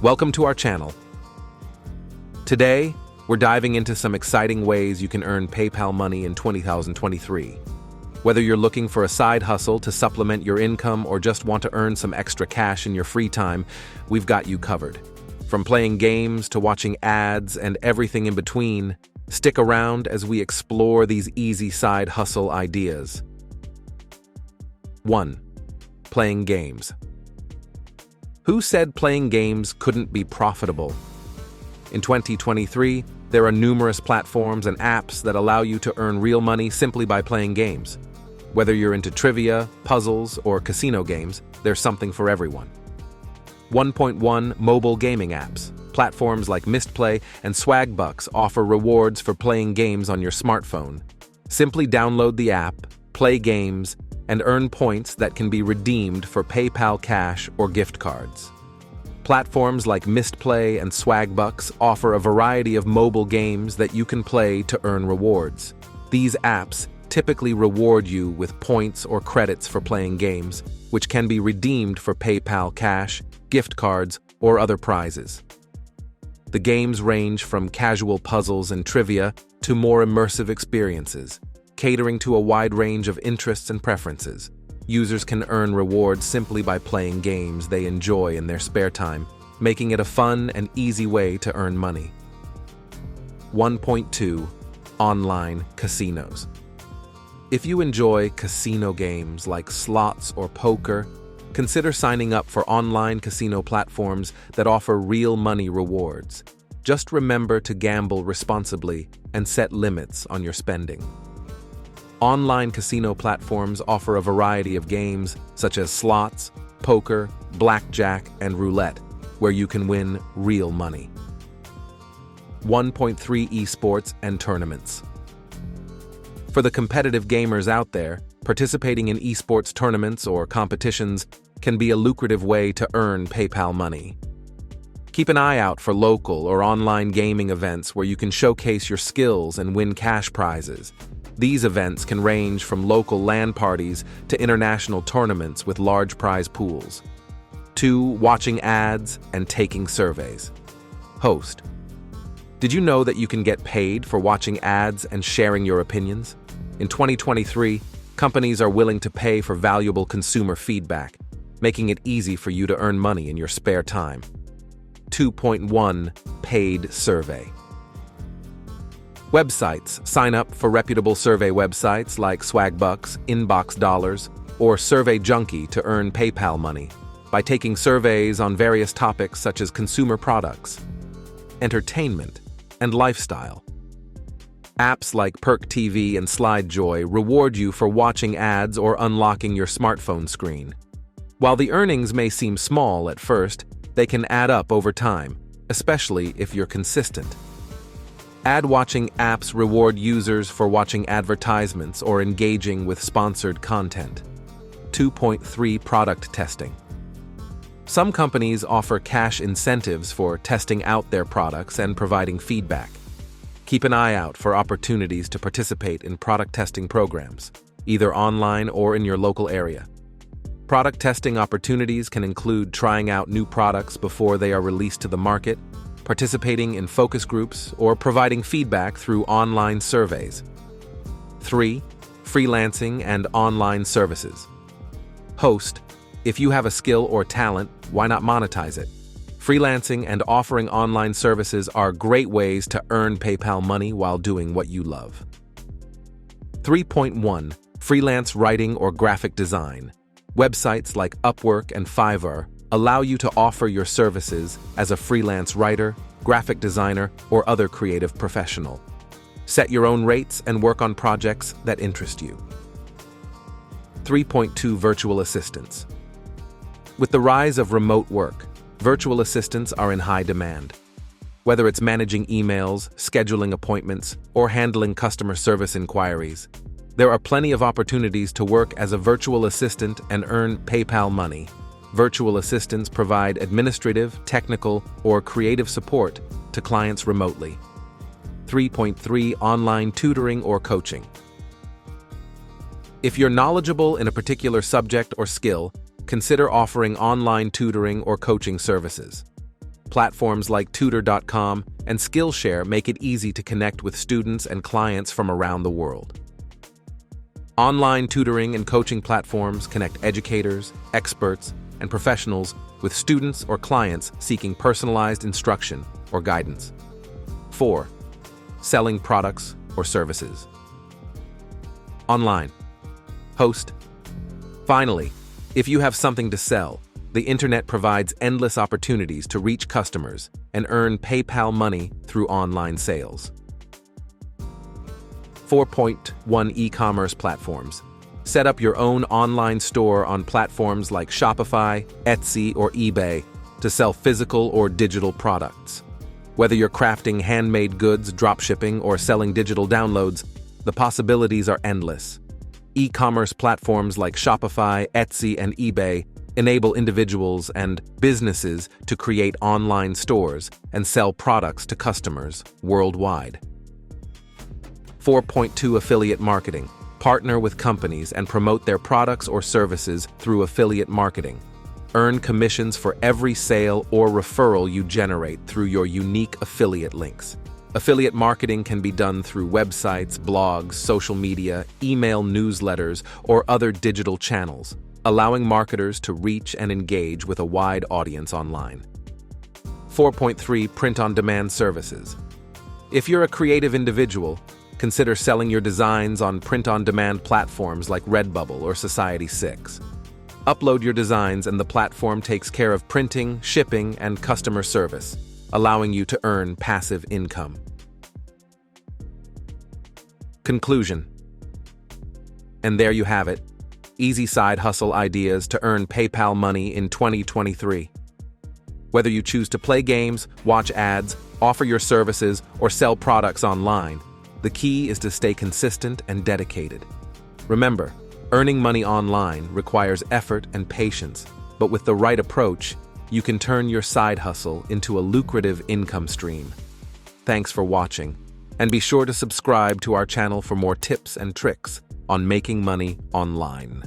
Welcome to our channel. Today, we're diving into some exciting ways you can earn PayPal money in 2023. Whether you're looking for a side hustle to supplement your income or just want to earn some extra cash in your free time, we've got you covered. From playing games to watching ads and everything in between, stick around as we explore these easy side hustle ideas. 1. Playing games. Who said playing games couldn't be profitable? In 2023, there are numerous platforms and apps that allow you to earn real money simply by playing games. Whether you're into trivia, puzzles, or casino games, there's something for everyone. 1.1 Mobile gaming apps. Platforms like Misplay and Swagbucks offer rewards for playing games on your smartphone. Simply download the app, play games, and earn points that can be redeemed for PayPal cash or gift cards. Platforms like Misplay and Swagbucks offer a variety of mobile games that you can play to earn rewards. These apps typically reward you with points or credits for playing games, which can be redeemed for PayPal cash, gift cards, or other prizes. The games range from casual puzzles and trivia to more immersive experiences, catering to a wide range of interests and preferences. Users can earn rewards simply by playing games they enjoy in their spare time, making it a fun and easy way to earn money. 1.2 Online casinos. If you enjoy casino games like slots or poker, consider signing up for online casino platforms that offer real money rewards. Just remember to gamble responsibly and set limits on your spending. Online casino platforms offer a variety of games such as slots, poker, blackjack, and roulette, where you can win real money. 1.3 Esports and tournaments. For the competitive gamers out there, participating in esports tournaments or competitions can be a lucrative way to earn PayPal money. Keep an eye out for local or online gaming events where you can showcase your skills and win cash prizes. These events can range from local LAN parties to international tournaments with large prize pools. 2. Watching ads and taking surveys. Host. Did you know that you can get paid for watching ads and sharing your opinions? In 2023, companies are willing to pay for valuable consumer feedback, making it easy for you to earn money in your spare time. 2.1 Paid survey. Websites. Sign up for reputable survey websites like Swagbucks, Inbox Dollars, or Survey Junkie to earn PayPal money by taking surveys on various topics such as consumer products, entertainment, and lifestyle. Apps like Perk TV and SlideJoy reward you for watching ads or unlocking your smartphone screen. While the earnings may seem small at first, they can add up over time, especially if you're consistent. Ad-watching apps reward users for watching advertisements or engaging with sponsored content. 2.3 Product testing. Some companies offer cash incentives for testing out their products and providing feedback. Keep an eye out for opportunities to participate in product testing programs, either online or in your local area. Product testing opportunities can include trying out new products before they are released to the market, participating in focus groups, or providing feedback through online surveys. 3. Freelancing and online services. Host. If you have a skill or talent, why not monetize it? Freelancing and offering online services are great ways to earn PayPal money while doing what you love. 3.1 Freelance writing or graphic design. Websites like Upwork and Fiverr allow you to offer your services as a freelance writer, graphic designer, or other creative professional. Set your own rates and work on projects that interest you. 3.2 Virtual assistants. With the rise of remote work, virtual assistants are in high demand. Whether it's managing emails, scheduling appointments, or handling customer service inquiries, there are plenty of opportunities to work as a virtual assistant and earn PayPal money. Virtual assistants provide administrative, technical, or creative support to clients remotely. 3.3 Online tutoring or coaching. If you're knowledgeable in a particular subject or skill, consider offering online tutoring or coaching services. Platforms like tutor.com and Skillshare make it easy to connect with students and clients from around the world. Online tutoring and coaching platforms connect educators, experts, and professionals with students or clients seeking personalized instruction or guidance. 4. Selling products or services. Online. Host. Finally, if you have something to sell, the internet provides endless opportunities to reach customers and earn PayPal money through online sales. 4.1 E-commerce platforms. Set up your own online store on platforms like Shopify, Etsy, or eBay to sell physical or digital products. Whether you're crafting handmade goods, dropshipping, or selling digital downloads, the possibilities are endless. E-commerce platforms like Shopify, Etsy, and eBay enable individuals and businesses to create online stores and sell products to customers worldwide. 4.2 Affiliate marketing. Partner with companies and promote their products or services through affiliate marketing. Earn commissions for every sale or referral you generate through your unique affiliate links. Affiliate marketing can be done through websites, blogs, social media, email newsletters, or other digital channels, allowing marketers to reach and engage with a wide audience online. 4.3 Print-on-demand services. If you're a creative individual, consider selling your designs on print-on-demand platforms like Redbubble or Society6. Upload your designs and the platform takes care of printing, shipping, and customer service, allowing you to earn passive income. Conclusion. And there you have it. Easy side hustle ideas to earn PayPal money in 2023. Whether you choose to play games, watch ads, offer your services, or sell products online, the key is to stay consistent and dedicated. Remember, earning money online requires effort and patience, but with the right approach, you can turn your side hustle into a lucrative income stream. Thanks for watching, and be sure to subscribe to our channel for more tips and tricks on making money online.